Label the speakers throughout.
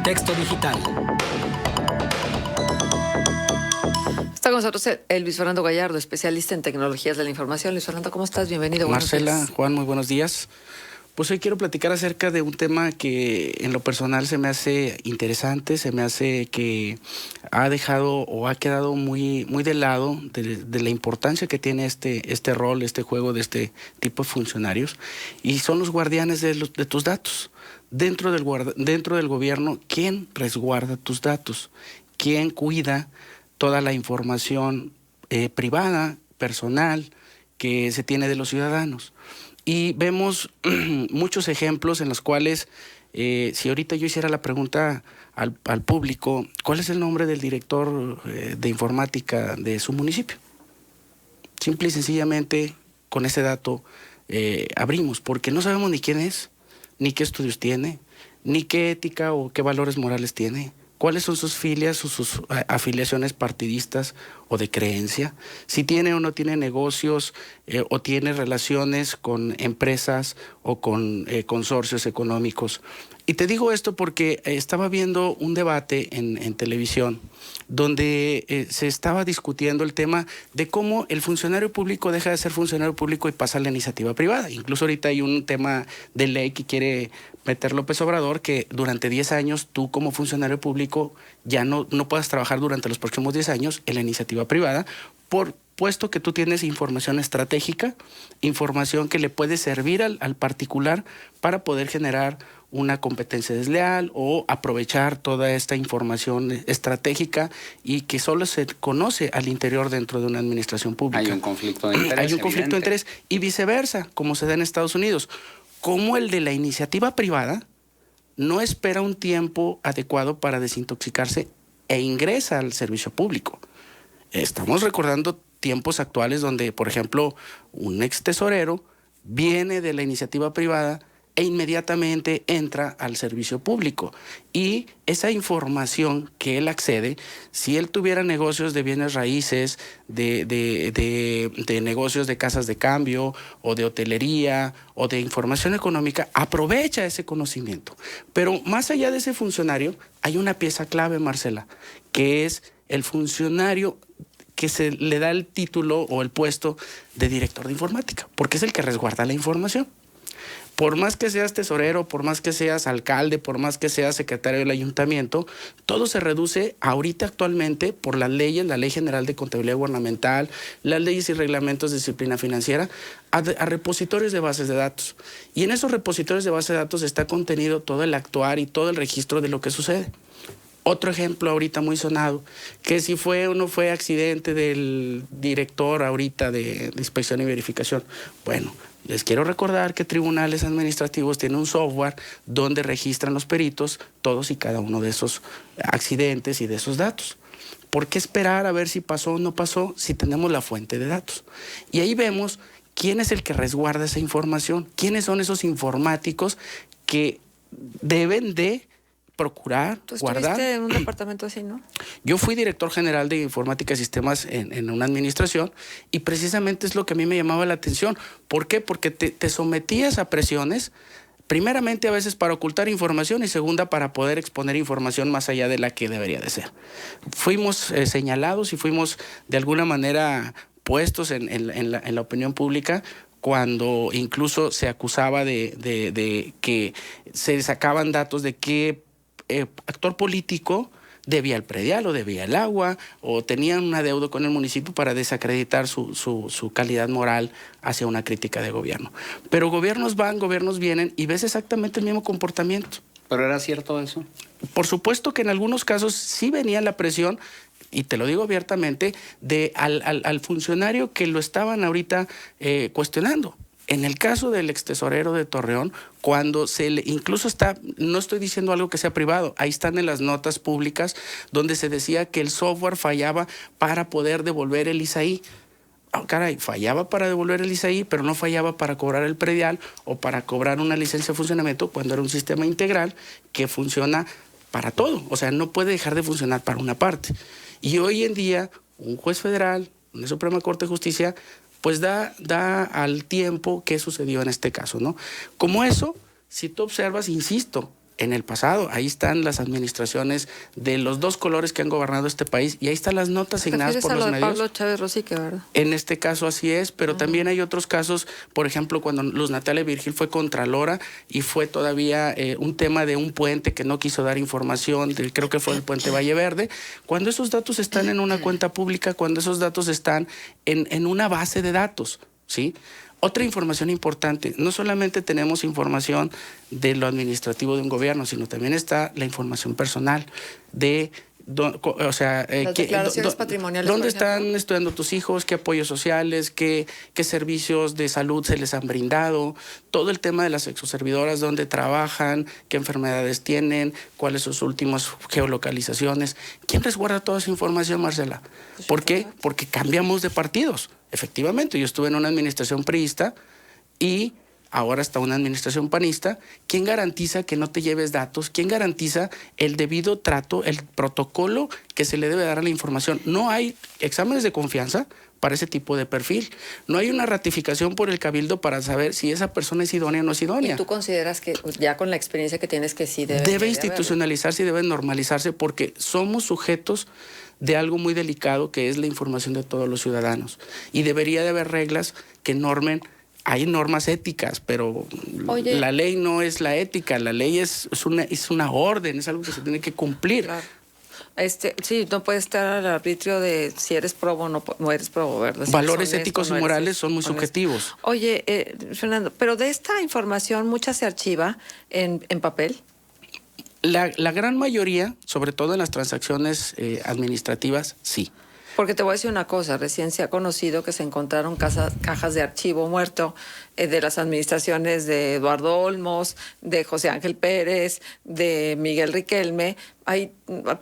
Speaker 1: Contexto digital.
Speaker 2: Está con nosotros el Luis Fernando Gallardo, especialista en tecnologías de la información. Luis Fernando, ¿cómo estás? Bienvenido.
Speaker 3: Marcela, Juan, muy buenos días. Pues hoy quiero platicar acerca de un tema que en lo personal se me hace interesante, se me hace que ha dejado o ha quedado muy de lado de la importancia que tiene este rol, este juego de este tipo de funcionarios, y son los guardianes de tus datos. Dentro del gobierno, ¿quién resguarda tus datos? ¿Quién cuida toda la información privada, personal, que se tiene de los ciudadanos? Y vemos muchos ejemplos en los cuales, si ahorita yo hiciera la pregunta al público, ¿cuál es el nombre del director de informática de su municipio? Simple y sencillamente, con ese dato abrimos, porque no sabemos ni quién es, ni qué estudios tiene, ni qué ética o qué valores morales tiene, cuáles son sus filias o sus afiliaciones partidistas o de creencia, si tiene o no tiene negocios o tiene relaciones con empresas o con consorcios económicos. Y te digo esto porque estaba viendo un debate en televisión donde se estaba discutiendo el tema de cómo el funcionario público deja de ser funcionario público y pasa a la iniciativa privada. Incluso ahorita hay un tema de ley que quiere meter López Obrador, que durante 10 años tú como funcionario público ya no puedas trabajar durante los próximos 10 años en la iniciativa privada, puesto que tú tienes información estratégica, información que le puede servir al particular para poder generar una competencia desleal o aprovechar toda esta información estratégica y que solo se conoce al interior dentro de una administración pública.
Speaker 4: Hay un conflicto de interés.
Speaker 3: Hay un conflicto de interés y viceversa, como se da en Estados Unidos. Como el de la iniciativa privada no espera un tiempo adecuado para desintoxicarse e ingresa al servicio público. Estamos recordando tiempos actuales donde, por ejemplo, un ex tesorero viene de la iniciativa privada e inmediatamente entra al servicio público. Y esa información que él accede, si él tuviera negocios de bienes raíces, de negocios de casas de cambio o de hotelería o de información económica, aprovecha ese conocimiento. Pero más allá de ese funcionario, hay una pieza clave, Marcela, que es el funcionario que se le da el título o el puesto de director de informática, porque es el que resguarda la información. Por más que seas tesorero, por más que seas alcalde, por más que seas secretario del ayuntamiento, todo se reduce ahorita actualmente por las leyes, la Ley General de Contabilidad Gubernamental, las leyes y reglamentos de disciplina financiera, a repositorios de bases de datos. Y en esos repositorios de bases de datos está contenido todo el actuar y todo el registro de lo que sucede. Otro ejemplo ahorita muy sonado, que si fue o no fue accidente del director ahorita de inspección y verificación. Bueno, les quiero recordar que tribunales administrativos tienen un software donde registran los peritos todos y cada uno de esos accidentes y de esos datos. ¿Por qué esperar a ver si pasó o no pasó si tenemos la fuente de datos? Y ahí vemos quién es el que resguarda esa información, quiénes son esos informáticos que deben de procurar,
Speaker 2: ¿Tú
Speaker 3: guardar.
Speaker 2: estuviste en un departamento así, no?
Speaker 3: Yo fui director general de informática y sistemas en una administración y precisamente es lo que a mí me llamaba la atención. ¿Por qué? Porque te sometías a presiones, primeramente a veces para ocultar información y segunda para poder exponer información más allá de la que debería de ser. Fuimos señalados y fuimos de alguna manera puestos en la opinión pública cuando incluso se acusaba de que se sacaban datos de qué actor político debía el predial o debía el agua o tenían un adeudo con el municipio para desacreditar su calidad moral hacia una crítica de gobierno. Pero gobiernos van, gobiernos vienen y ves exactamente el mismo comportamiento.
Speaker 4: ¿Pero era cierto eso?
Speaker 3: Por supuesto que en algunos casos sí venía la presión, y te lo digo abiertamente, al funcionario que lo estaban ahorita cuestionando. En el caso del extesorero de Torreón, cuando incluso está, no estoy diciendo algo que sea privado, ahí están en las notas públicas donde se decía que el software fallaba para poder devolver el ISAI. Oh, caray, fallaba para devolver el ISAI, pero no fallaba para cobrar el predial o para cobrar una licencia de funcionamiento cuando era un sistema integral que funciona para todo. O sea, no puede dejar de funcionar para una parte. Y hoy en día, un juez federal, una Suprema Corte de Justicia, pues da al tiempo qué sucedió en este caso, ¿no? Como eso, si tú observas, insisto, en el pasado. Ahí están las administraciones de los dos colores que han gobernado este país y ahí están las notas asignadas por los
Speaker 2: de
Speaker 3: medios.
Speaker 2: Pablo Chávez Rosique, ¿verdad?
Speaker 3: En este caso así es, pero también hay otros casos, por ejemplo, cuando Luz Natalia Virgil fue contralora y fue todavía un tema de un puente que no quiso dar información, creo que fue el puente Valle Verde, cuando esos datos están en una cuenta pública, cuando esos datos están en una base de datos, ¿sí? Otra información importante, no solamente tenemos información de lo administrativo de un gobierno, sino también está la información personal de... O sea,
Speaker 2: las declaraciones patrimoniales.
Speaker 3: ¿Dónde están estudiando tus hijos? ¿Qué apoyos sociales? ¿Qué servicios de salud se les han brindado? Todo el tema de las exoservidoras, dónde trabajan, qué enfermedades tienen, cuáles son sus últimas geolocalizaciones. ¿Quién resguarda toda esa información, Marcela? ¿Por qué? Porque cambiamos de partidos. Efectivamente, yo estuve en una administración priista y ahora está una administración panista. ¿Quién garantiza que no te lleves datos? ¿Quién garantiza el debido trato, el protocolo que se le debe dar a la información? No hay exámenes de confianza para ese tipo de perfil. No hay una ratificación por el cabildo para saber si esa persona es idónea o no es idónea.
Speaker 2: ¿Y tú consideras que ya con la experiencia que tienes que sí
Speaker 3: debe institucionalizarse y debe normalizarse porque somos sujetos de algo muy delicado que es la información de todos los ciudadanos y debería de haber reglas que normen. Hay normas éticas, pero la ley no es la ética, la ley es una orden, es algo que se tiene que cumplir.
Speaker 2: Claro. Sí, no puedes estar al arbitrio de si eres probo o no eres probo, ¿verdad? Si
Speaker 3: valores éticos y morales son muy subjetivos.
Speaker 2: Oye, Fernando, pero de esta información mucha se archiva en papel.
Speaker 3: La gran mayoría, sobre todo en las transacciones administrativas, sí.
Speaker 2: Porque te voy a decir una cosa, recién se ha conocido que se encontraron cajas de archivo muerto de las administraciones de Eduardo Olmos, de José Ángel Pérez, de Miguel Riquelme, hay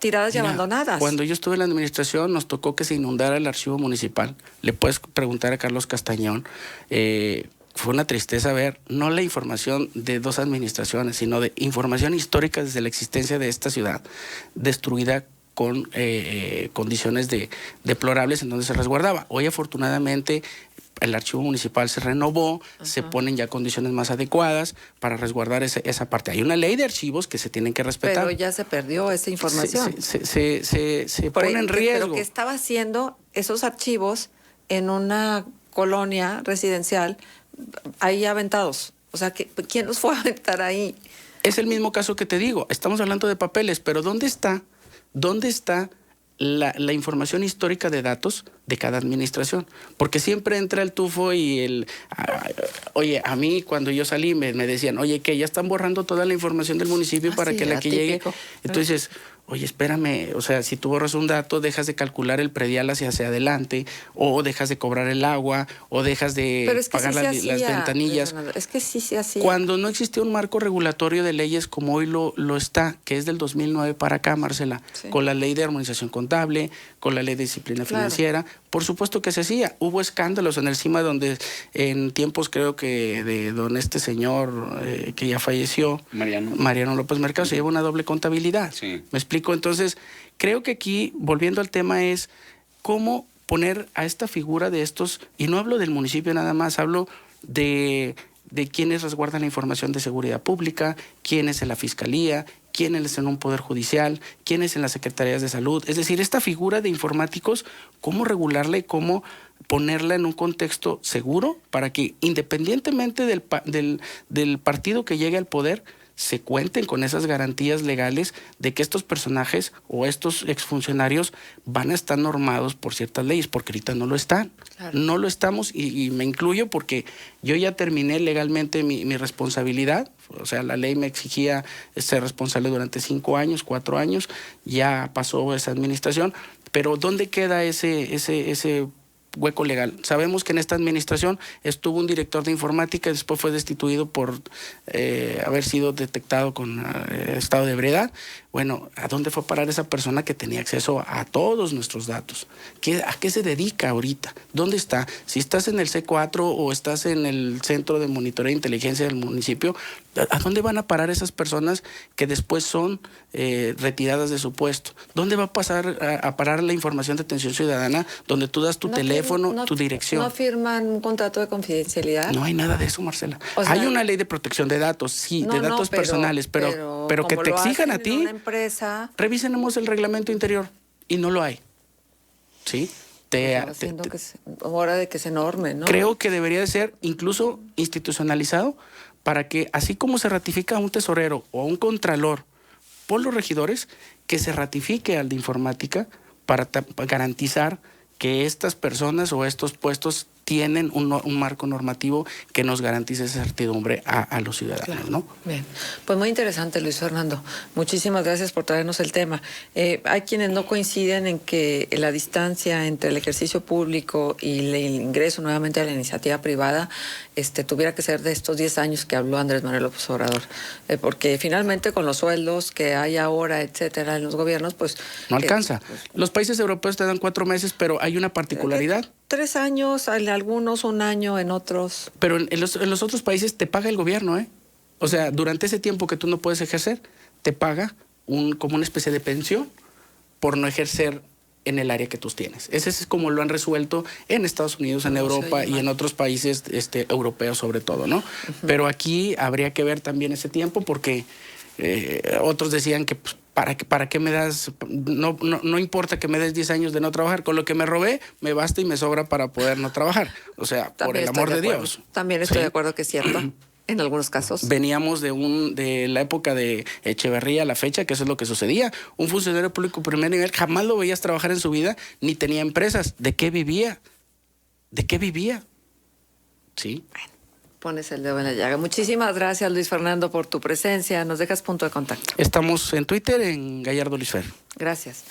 Speaker 2: tiradas y abandonadas.
Speaker 3: Cuando yo estuve en la administración nos tocó que se inundara el archivo municipal. Le puedes preguntar a Carlos Castañón. Fue una tristeza ver no la información de dos administraciones, sino de información histórica desde la existencia de esta ciudad, destruida con condiciones deplorables en donde se resguardaba. Hoy afortunadamente el archivo municipal se renovó, se ponen ya condiciones más adecuadas para resguardar esa parte. Hay una ley de archivos que se tienen que respetar.
Speaker 2: Pero ya se perdió esa información.
Speaker 3: Se pone en riesgo.
Speaker 2: Pero que estaba haciendo esos archivos en una colonia residencial ahí aventados. O sea, ¿quién los fue a aventar ahí?
Speaker 3: Es el mismo caso que te digo. Estamos hablando de papeles, pero ¿dónde está la información histórica de datos de cada administración? Porque siempre entra el tufo y oye, a mí cuando yo salí me decían, oye, que ya están borrando toda la información del municipio para que la que llegue. Entonces, oye, espérame, o sea, si tú borras un dato, dejas de calcular el predial hacia adelante, o dejas de cobrar el agua, o dejas de pagar las ventanillas.
Speaker 2: Es que sí se hacía.
Speaker 3: Cuando no existía un marco regulatorio de leyes como hoy lo está, que es del 2009 para acá, Marcela, con la ley de armonización contable, con la ley de disciplina financiera, por supuesto que se hacía. Hubo escándalos en el CIMA donde en tiempos creo que de don señor que ya falleció, Mariano López Mercado, se lleva una doble contabilidad.
Speaker 4: Sí.
Speaker 3: ¿Me explico? Entonces, creo que aquí, volviendo al tema, es cómo poner a esta figura de estos, y no hablo del municipio nada más, hablo de quienes resguardan la información de seguridad pública, quiénes en la fiscalía, quiénes en un poder judicial, quiénes en las secretarías de salud. Es decir, esta figura de informáticos, cómo regularla y cómo ponerla en un contexto seguro para que independientemente del partido que llegue al poder, se cuenten con esas garantías legales de que estos personajes o estos exfuncionarios van a estar normados por ciertas leyes, porque ahorita no lo están. Claro. No lo estamos y me incluyo porque yo ya terminé legalmente mi responsabilidad. O sea, la ley me exigía ser responsable durante 5 años, 4 años, ya pasó esa administración, pero ¿dónde queda ese hueco legal? Sabemos que en esta administración estuvo un director de informática y después fue destituido por haber sido detectado con estado de ebriedad. Bueno, ¿a dónde fue a parar esa persona que tenía acceso a todos nuestros datos? ¿A qué se dedica ahorita? ¿Dónde está? Si estás en el C4 o estás en el Centro de Monitoreo de Inteligencia del municipio, ¿a dónde van a parar esas personas que después son retiradas de su puesto? ¿Dónde va a pasar a parar la información de atención ciudadana donde tú das tu teléfono? teléfono, tu dirección.
Speaker 2: ¿No firman un contrato de confidencialidad?
Speaker 3: No hay nada de eso, Marcela.
Speaker 2: O sea,
Speaker 3: hay una ley de protección de datos, sí, de datos personales, pero que
Speaker 2: como
Speaker 3: te
Speaker 2: lo
Speaker 3: exijan a
Speaker 2: hacen
Speaker 3: ti,
Speaker 2: en una empresa,
Speaker 3: revisemos el reglamento interior y no lo hay. ¿Sí?
Speaker 2: haciendo que hora de que se norme, ¿no?
Speaker 3: Creo que debería de ser incluso institucionalizado para que, así como se ratifica a un tesorero o a un contralor por los regidores, que se ratifique al de informática para garantizar que estas personas o estos puestos tienen un marco normativo que nos garantice esa certidumbre a los ciudadanos,
Speaker 2: Claro.
Speaker 3: ¿no?
Speaker 2: Bien, pues muy interesante, Luis Fernando. Muchísimas gracias por traernos el tema. Hay quienes no coinciden en que la distancia entre el ejercicio público y el ingreso nuevamente a la iniciativa privada tuviera que ser de estos 10 años que habló Andrés Manuel López Obrador. Porque finalmente con los sueldos que hay ahora, etcétera, en los gobiernos, pues...
Speaker 3: No alcanza. Los países europeos te dan 4 meses, pero hay una particularidad.
Speaker 2: 3 años, en algunos 1 año, en otros...
Speaker 3: Pero en los otros países te paga el gobierno, ¿eh? O sea, durante ese tiempo que tú no puedes ejercer, te paga como una especie de pensión por no ejercer en el área que tú tienes. Ese es como lo han resuelto en Estados Unidos, en Europa y en otros países europeos sobre todo, ¿no? Pero aquí habría que ver también ese tiempo porque otros decían que pues, ¿para qué me das? No importa que me des 10 años de no trabajar. Con lo que me robé, me basta y me sobra para poder no trabajar. O sea, por el amor de Dios.
Speaker 2: También estoy de acuerdo que es cierto. En algunos casos.
Speaker 3: Veníamos de la época de Echeverría a la fecha, que eso es lo que sucedía. Un funcionario público primer nivel jamás lo veías trabajar en su vida, ni tenía empresas. ¿De qué vivía? ¿De qué vivía? Sí.
Speaker 2: Bueno, pones el dedo en la llaga. Muchísimas gracias, Luis Fernando, por tu presencia. Nos dejas punto de contacto.
Speaker 3: Estamos en Twitter, en Gallardo Luis Fer.
Speaker 2: Gracias.